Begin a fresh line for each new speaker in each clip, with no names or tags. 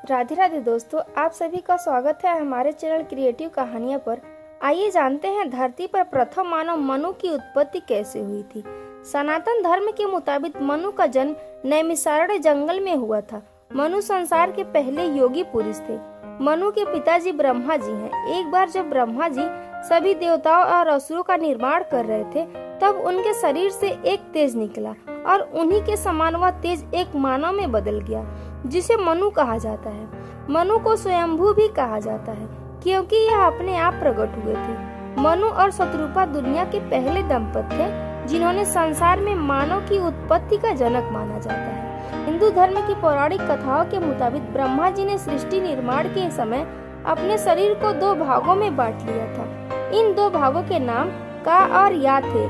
राधे राधे दोस्तों, आप सभी का स्वागत है हमारे चैनल क्रिएटिव कहानियां पर। आइए जानते हैं धरती पर प्रथम मानव मनु की उत्पत्ति कैसे हुई थी। सनातन धर्म के मुताबिक मनु का जन्म नैमिषारण्य जंगल में हुआ था। मनु संसार के पहले योगी पुरुष थे। मनु के पिताजी ब्रह्मा जी हैं। एक बार जब ब्रह्मा जी सभी देवताओं और असुरों का निर्माण कर रहे थे, तब उनके शरीर से एक तेज निकला और उन्हीं के समान वह तेज एक मानव में बदल गया, जिसे मनु कहा जाता है। मनु को स्वयंभू भी कहा जाता है, क्योंकि यह अपने आप प्रकट हुए थे। मनु और शत्रुपा दुनिया के पहले दंपति थे, जिन्होंने संसार में मानव की उत्पत्ति का जनक माना जाता है। हिंदू धर्म की पौराणिक कथाओं के मुताबिक ब्रह्मा जी ने सृष्टि निर्माण के समय अपने शरीर को दो भागों में बांट लिया था। इन दो भागों के नाम का और या थे।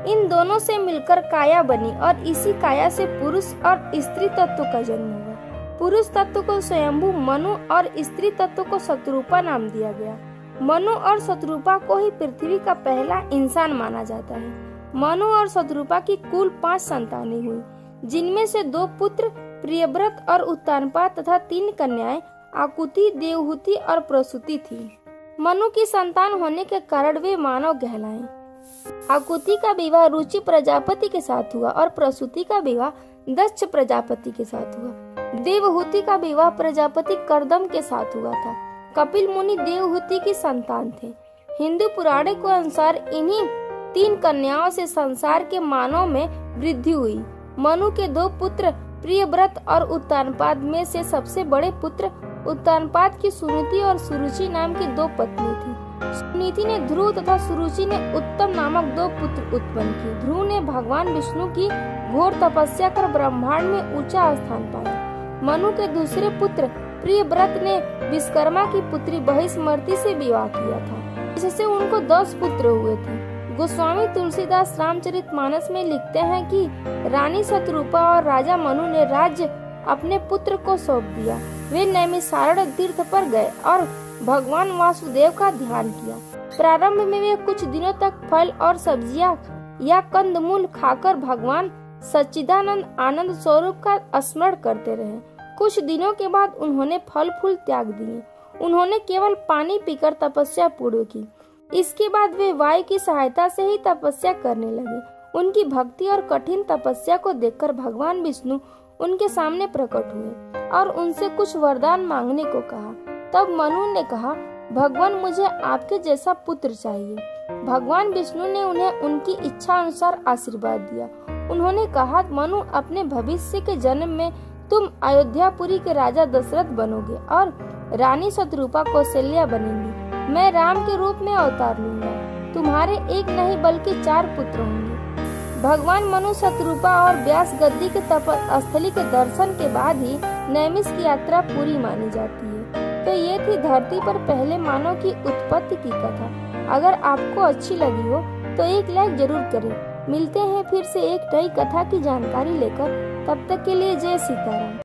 इन दोनों से मिलकर काया बनी और इसी काया से पुरुष और स्त्री तत्व का जन्म हुआ। पुरुष तत्व को स्वयंभू मनु और स्त्री तत्व को शत्रुपा नाम दिया गया। मनु और शत्रुपा को ही पृथ्वी का पहला इंसान माना जाता है। मनु और शत्रुपा की कुल 5 संतानें हुई, जिनमें से 2 पुत्र प्रियव्रत और उत्तानपाद तथा 3 कन्याएं आकुति, देवहूति और प्रसूति थी। मनु की संतान होने के कारण वे मानव कहलाए। आकुति का विवाह रुचि प्रजापति के साथ हुआ और प्रसूति का विवाह दक्ष प्रजापति के साथ हुआ। देवहूति का विवाह प्रजापति कर्दम के साथ हुआ था। कपिल मुनि देवहूति की संतान थे। हिंदू पुराणों के अनुसार इन्हीं 3 कन्याओं से संसार के मानव में वृद्धि हुई। मनु के 2 पुत्र प्रियव्रत और उत्तानपाद में से सबसे बड़े पुत्र उत्तानपाद की सुनीति और सुरुचि नाम की 2 पत्नी थी। सुनीति ने ध्रुव तथा सुरुचि ने उत्तम नामक 2 पुत्र उत्पन्न किए। ध्रुव ने भगवान विष्णु की घोर तपस्या कर ब्रह्मांड में ऊंचा स्थान पाया। मनु के दूसरे पुत्र प्रियव्रत ने विश्वकर्मा की पुत्री बहिष्मति से विवाह किया था, जिससे उनको 10 पुत्र हुए थे। गोस्वामी तुलसीदास रामचरितमानस में लिखते हैं कि रानी शत्रुपा और राजा मनु ने राज्य अपने पुत्र को सौंप दिया। वे नैमिषारण्य तीर्थ पर गए और भगवान वासुदेव का ध्यान किया। प्रारंभ में वे कुछ दिनों तक फल और सब्जियां या कंदमूल खाकर भगवान सच्चिदानंद आनंद स्वरूप का स्मरण करते रहे। कुछ दिनों के बाद उन्होंने फल फूल त्याग दिए। उन्होंने केवल पानी पीकर तपस्या पूर्ण की। इसके बाद वे वायु की सहायता से ही तपस्या करने लगे। उनकी भक्ति और कठिन तपस्या को देखकर भगवान विष्णु उनके सामने प्रकट हुए और उनसे कुछ वरदान मांगने को कहा। तब मनु ने कहा, भगवान मुझे आपके जैसा पुत्र चाहिए। भगवान विष्णु ने उन्हें उनकी इच्छा अनुसार आशीर्वाद दिया। उन्होंने कहा, मनु अपने भविष्य के जन्म में तुम अयोध्यापुरी के राजा दशरथ बनोगे और रानी शत्रुपा कौशल्या बनेंगी। मैं राम के रूप में अवतार लूंगा। तुम्हारे एक नहीं बल्कि 4 पुत्र होंगे। भगवान मनु शत्रुपा और व्यास गद्दी के तपस्थली के दर्शन के बाद ही नैमिष की यात्रा पूरी मानी जाती है। तो ये थी धरती पर पहले मानव की उत्पत्ति की कथा। अगर आपको अच्छी लगी हो तो एक लाइक जरूर करें। मिलते हैं फिर से एक नई कथा की जानकारी लेकर। तब तक के लिए जय सीताराम।